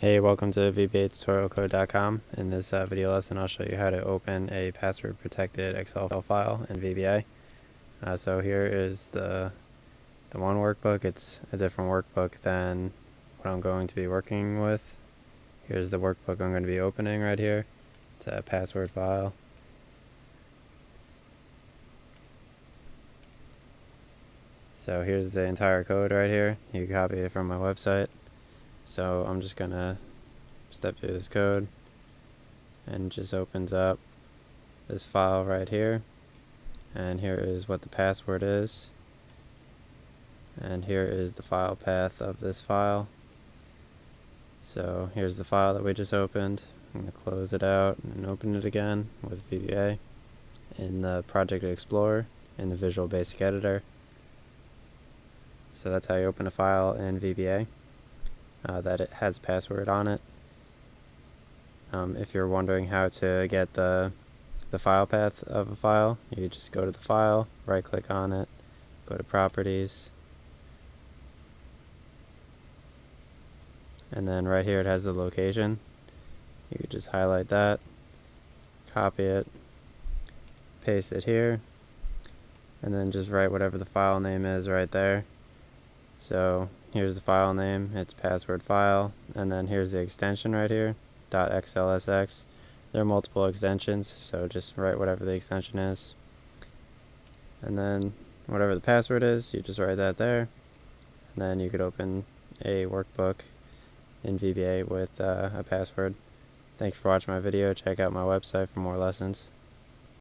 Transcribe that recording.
Hey, welcome to VBA In this video lesson, I'll show you how to open a password-protected Excel file in VBA. So here is the one workbook. It's a different workbook than what I'm going to be working with. Here's the workbook I'm going to be opening right here. It's a password file. So here's the entire code right here. You can copy it from my website. So I'm just going to step through this code, and it just opens up this file right here, and here is what the password is, and here is the file path of this file. So here's the file that we just opened. I'm going to close it out and open it again with VBA in the Project Explorer in the Visual Basic Editor. So that's how you open a file in VBA that it has a password on it. If you're wondering how to get the file path of a file, you just go to the file, right click on it, go to properties, and then right here it has the location. You could just highlight that, copy it, paste it here, and then just write whatever the file name is right there. So here's the file name, it's password file, and then here's the extension right here, .xlsx. There are multiple extensions, so just write whatever the extension is. And then whatever the password is, you just write that there. And then you could open a workbook in VBA with a password. Thank you for watching my video. Check out my website for more lessons.